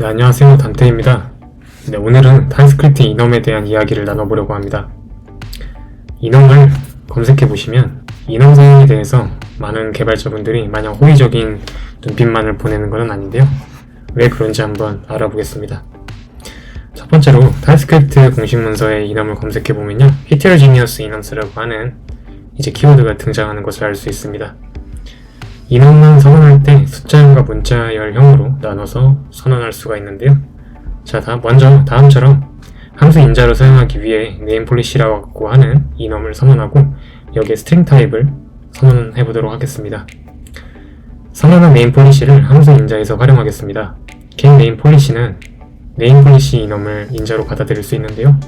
네, 안녕하세요. 단테입니다. 네, 오늘은 타입스크립트 이넘에 대한 이야기를 나눠보려고 합니다. 이넘을 검색해보시면 이넘 사용에 대해서 많은 개발자분들이 마냥 호의적인 눈빛만을 보내는 것은 아닌데요. 왜 그런지 한번 알아보겠습니다. 첫 번째로 타입스크립트 공식 문서에 이넘을 검색해보면요, heterogeneous enums라고 하는 이제 키워드가 등장하는 것을 알 수 있습니다. 이넘만 선언할 때 숫자형과 문자열형으로 나눠서 선언할 수가 있는데요. 자, 먼저 다음처럼 함수 인자로 사용하기 위해 name policy라고 하는 이넘을 선언하고 여기에 string 타입을 선언해 보도록 하겠습니다. 선언한 name policy를 함수 인자에서 활용하겠습니다. get name policy는 name policy 이넘을 인자로 받아들일 수 있는데요.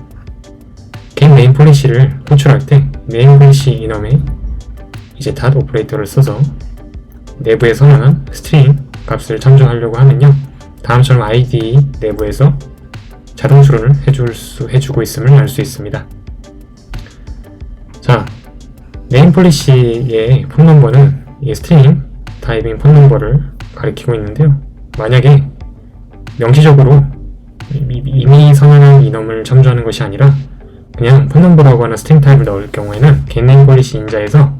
get name policy를 호출할 때 name policy 이넘에 이제 dot 오퍼레이터를 써서 내부에 선언한 string 값을 참조하려고 하면요, 다음처럼 IDE 내부에서 자동 추론을 해주고 있음을 알 수 있습니다. 자, name policy의 폰넘버는 이 string 타입인 폰넘버를 가리키고 있는데요. 만약에 명시적으로 이미 선언한 이넘을 참조하는 것이 아니라 그냥 폰넘버라고 하는 string 타입을 넣을 경우에는 get name policy 인자에서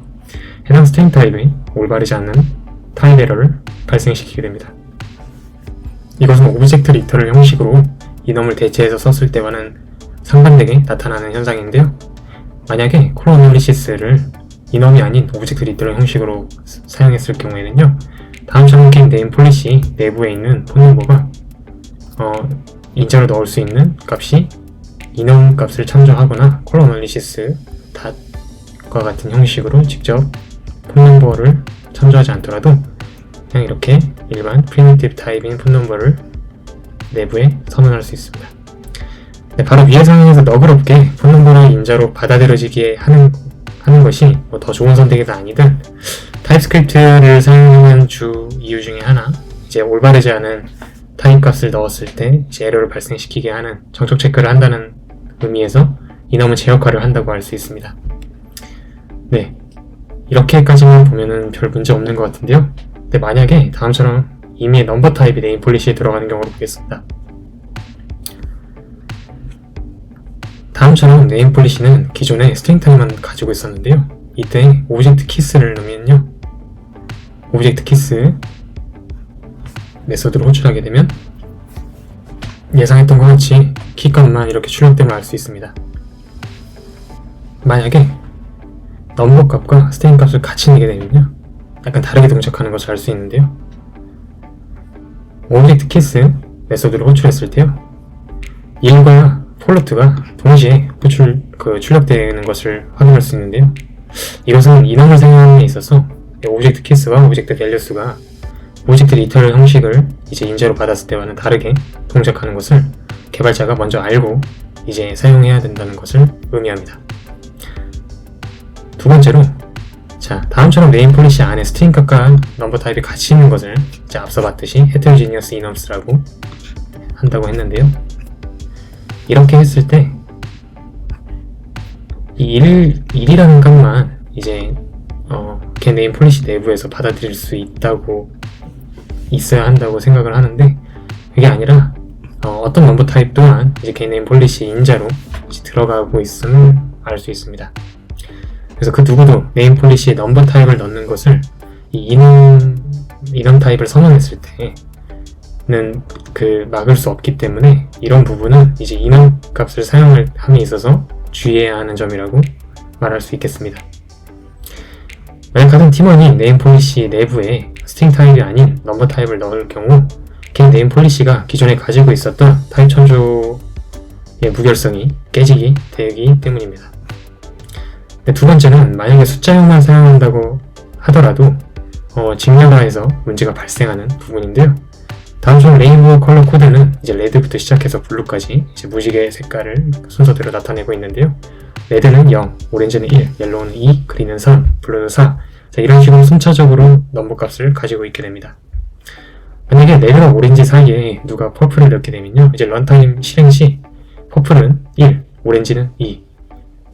해당 string 타입이 올바르지 않는 타입 에러를 발생시키게 됩니다. 이것은 오브젝트 리터럴 형식으로 이넘을 대체해서 썼을 때와는 상반되게 나타나는 현상인데요. 만약에 콜 어널리시스를 이넘이 아닌 오브젝트 리터럴 형식으로 사용했을 경우에는요, 다음처럼 get name policy 내부에 있는 폰넘버가 인자로 넣을 수 있는 값이 이넘 값을 참조하거나 콜 어널리시스 닷과 같은 형식으로 직접 폰넘버를 참조하지 않더라도 그냥 이렇게 일반 프리미티브 타입인 폰넘버를 내부에 선언할 수 있습니다. 네, 바로 위의 상황에서 너그럽게 폰넘버를 인자로 받아들여지게 하는 것이 더 좋은 선택이든 아니든 타입스크립트를 사용하는 주 이유 중에 하나, 이제 올바르지 않은 타입 값을 넣었을 때 이제 에러를 발생시키게 하는 정적 체크를 한다는 의미에서 이넘은 제 역할을 한다고 할 수 있습니다. 네, 이렇게까지만 보면은 별 문제 없는 것 같은데요. 근데 만약에 다음처럼 이미 넘버 타입이 name policy에 들어가는 경우를 보겠습니다. 다음처럼 name policy는 기존에 string 타입만 가지고 있었는데요. 이때 오브젝트 키스를 넣으면요, 오브젝트 키스 메서드로 호출하게 되면 예상했던 것 같이 키값만 이렇게 출력됨을 알 수 있습니다. 만약에 넘버 값과 스트링 값을 같이 내게 되면요, 약간 다르게 동작하는 것을 알 수 있는데요. 오브젝트 키스 메서드를 호출했을 때요, 1과 폴로트가 동시에 출력되는 것을 확인할 수 있는데요. 이것은 이넘을 사용하는 데 있어서 오브젝트 키스와 오브젝트 밸류스가 오브젝트 리터럴 형식을 이제 인자로 받았을 때와는 다르게 동작하는 것을 개발자가 먼저 알고 이제 사용해야 된다는 것을 의미합니다. 두 번째로, 자, 다음처럼 name policy 안에 string 값과 넘버 타입이 같이 있는 것을 이제 앞서 봤듯이 heterogeneous enums라고 한다고 했는데요. 이렇게 했을 때 이 1이라는 값만 이제 get name policy 내부에서 받아들일 수 있어야 한다고 생각을 하는데, 그게 아니라 어떤 넘버 타입 또한 이제 get name policy 인자로 들어가고 있음을 알 수 있습니다. 그래서 그 누구도 name policy에 넘버 타입을 넣는 것을 이 이넘 타입을 선언했을 때는 막을 수 없기 때문에 이런 부분은 이제 이넘 값을 사용함에 있어서 주의해야 하는 점이라고 말할 수 있겠습니다. 만약 같은 팀원이 name policy 내부에 string 타입이 아닌 넘버 타입을 넣을 경우 get name policy가 기존에 가지고 있었던 타입 참조의 무결성이 깨지게 되기 때문입니다. 두 번째는 만약에 숫자형만 사용한다고 하더라도 직렬화에서 문제가 발생하는 부분인데요. 다음처럼 레인보우 컬러 코드는 이제 레드부터 시작해서 블루까지 이제 무지개 색깔을 순서대로 나타내고 있는데요. 레드는 0, 오렌지는 1, 옐로우는 2, 그린은 3, 블루는 4. 자, 이런 식으로 순차적으로 넘버 값을 가지고 있게 됩니다. 만약에 레드와 오렌지 사이에 누가 퍼플을 넣게 되면요, 이제 런타임 실행 시 퍼플은 1, 오렌지는 2.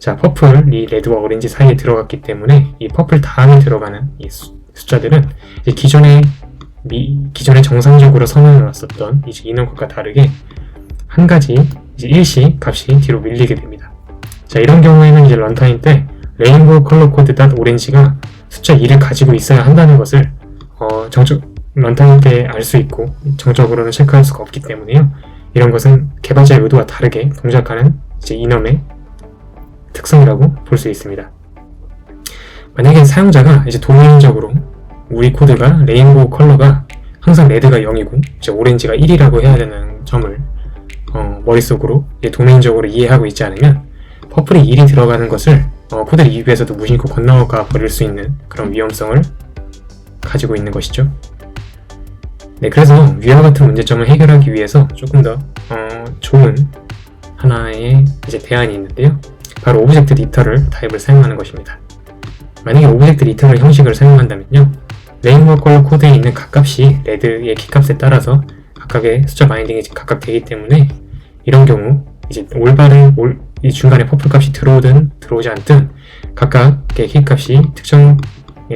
자, 퍼플이 레드와 오렌지 사이에 들어갔기 때문에 이 퍼플 다음에 들어가는 이 숫자들은 이제 기존에 기존에 정상적으로 선언해놨었던 이제 인원컷과 다르게 한 가지 이제 일시 값이 뒤로 밀리게 됩니다. 자, 이런 경우에는 이제 런타임 때 레인보우 컬러 코드 .orange가 숫자 2를 가지고 있어야 한다는 것을 런타임 때 알 수 있고 정적으로는 체크할 수가 없기 때문에요. 이런 것은 개발자의 의도와 다르게 동작하는 이제 이넘의 특성이라고 볼 수 있습니다. 만약에 사용자가 이제 도메인적으로 우리 코드가 레인보우 컬러가 항상 레드가 0이고 이제 오렌지가 1이라고 해야 되는 점을 머릿속으로 이제 도메인적으로 이해하고 있지 않으면 퍼플이 1이 들어가는 것을 코드 리뷰에서도 무심코 건너가 버릴 수 있는 그런 위험성을 가지고 있는 것이죠. 네, 그래서 위와 같은 문제점을 해결하기 위해서 조금 더 좋은 하나의 이제 대안이 있는데요. 바로 오브젝트 리터럴 타입을 사용하는 것입니다. 만약에 오브젝트 리터럴 형식을 사용한다면요, 레인보우 컬러 코드에 있는 각 값이 레드의 키값에 따라서 각각의 숫자 바인딩이 각각 되기 때문에 이런 경우 이제 올바른 이 중간에 퍼플 값이 들어오든 들어오지 않든 각각의 키값이 특정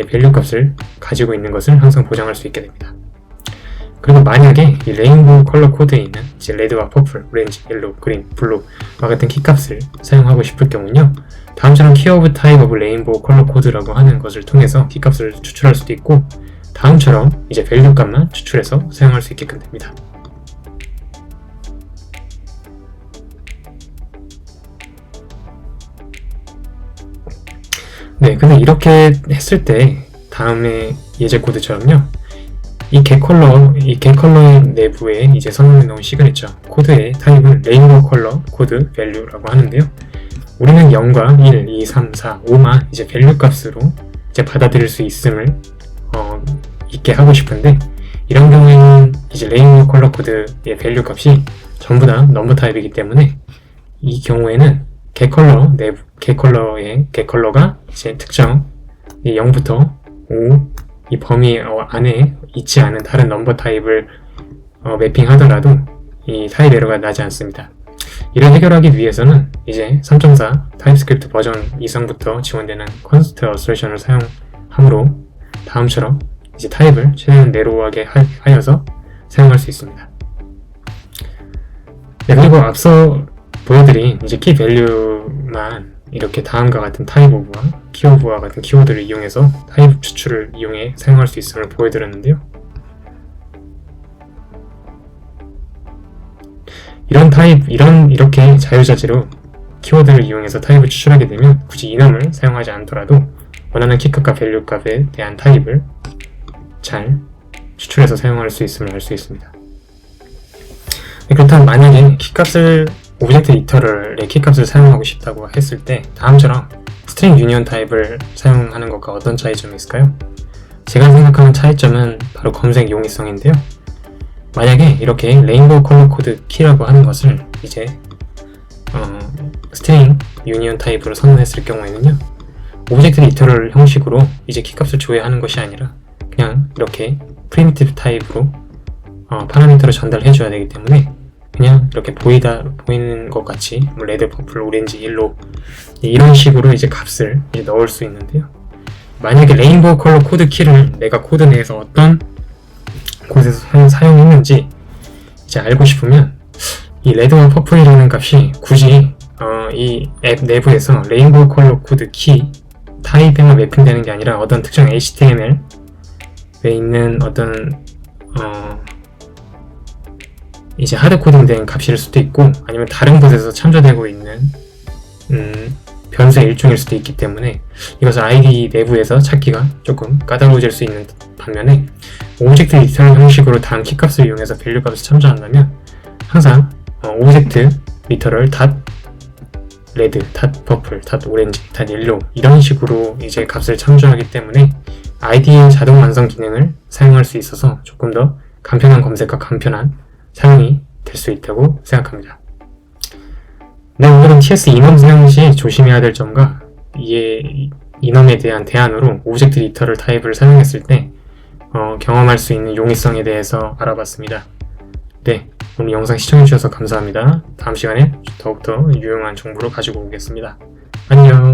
밸류 값을 가지고 있는 것을 항상 보장할 수 있게 됩니다. 그리고 만약에 이 레인보우 컬러 코드에 있는 이제 레드와 퍼플, 오렌지, 옐로우, 그린, 블루와 같은 키값을 사용하고 싶을 경우는요, 다음처럼 key of type of rainbow color code라고 하는 것을 통해서 키값을 추출할 수도 있고, 다음처럼 이제 밸류 값만 추출해서 사용할 수 있게끔 됩니다. 네, 근데 이렇게 했을 때 다음에 예제 코드처럼요, 이 겟컬러의 내부에 이제 선언해 놓은 시그니처 코드의 타입은 레인보우 컬러 코드 밸류라고 하는데요. 우리는 0과 1, 2, 3, 4, 5만 이제 밸류 값으로 이제 받아들일 수 있음을 있게 하고 싶은데, 이런 경우에는 이제 레인보우 컬러 코드의 밸류 값이 전부 다 넘버 타입이기 때문에 이 경우에는 겟컬러가 이제 특정 0부터 5 이 범위 안에 있지 않은 다른 넘버 타입을 매핑하더라도 이 타입 에러가 나지 않습니다. 이를 해결하기 위해서는 이제 3.4 타입스크립트 버전 이상부터 지원되는 컨스트 어서션을 사용함으로 다음처럼 이제 타입을 최대한 내로우하게 하여서 사용할 수 있습니다. 네, 그리고 앞서 보여드린 이제 키 밸류만 이렇게 다음과 같은 타입 오브와 키 오브와 같은 키워드를 이용해서 타입 추출을 이용해 사용할 수 있음을 보여드렸는데요. 이렇게 자유자재로 키워드를 이용해서 타입을 추출하게 되면 굳이 이넘을 사용하지 않더라도 원하는 키값과 밸류 값에 대한 타입을 잘 추출해서 사용할 수 있음을 알 수 있습니다. 그렇다면 만약에 키값을 오브젝트 리터럴의 키값을 사용하고 싶다고 했을 때 다음처럼 스트링 유니언 타입을 사용하는 것과 어떤 차이점이 있을까요? 제가 생각하는 차이점은 바로 검색 용이성인데요. 만약에 이렇게 레인보우 컬러 코드 키라고 하는 것을 이제 스트링 유니언 타입으로 선언했을 경우에는요, 오브젝트 리터럴 형식으로 이제 키값을 조회하는 것이 아니라 그냥 이렇게 프리미티브 타입으로 파라미터를 전달해줘야 되기 때문에 그냥 이렇게 보이는 것 같이 레드, 퍼플, 오렌지, 옐로우 이런 식으로 이제 값을 이제 넣을 수 있는데요. 만약에 레인보우 컬러 코드 키를 내가 코드 내에서 어떤 곳에서 사용했는지 이제 알고 싶으면 이 레드와 퍼플이라는 값이 굳이 이 앱 내부에서 레인보우 컬러 코드 키 타입에만 매핑되는 게 아니라 어떤 특정 HTML에 있는 어떤 이제 하드코딩된 값일 수도 있고 아니면 다른 곳에서 참조되고 있는 변수의 일종일 수도 있기 때문에 이것을 IDE 내부에서 찾기가 조금 까다로워질 수 있는 반면에 오브젝트 리터럴 형식으로 다음 키값을 이용해서 밸류 값을 참조한다면 항상 오브젝트 리터럴 레드, 퍼플, 오렌지, 옐로우 이런 식으로 이제 값을 참조하기 때문에 IDE 자동 완성 기능을 사용할 수 있어서 조금 더 간편한 검색과 간편한 사용이 될 수 있다고 생각합니다. 네, 오늘은 TS 이넘 사용 시 조심해야 될 점과 이에 이넘에 대한 대안으로 오브젝트 리터럴 타입을 사용했을 때 경험할 수 있는 용이성에 대해서 알아봤습니다. 네, 오늘 영상 시청해주셔서 감사합니다. 다음 시간에 더욱더 유용한 정보를 가지고 오겠습니다. 안녕.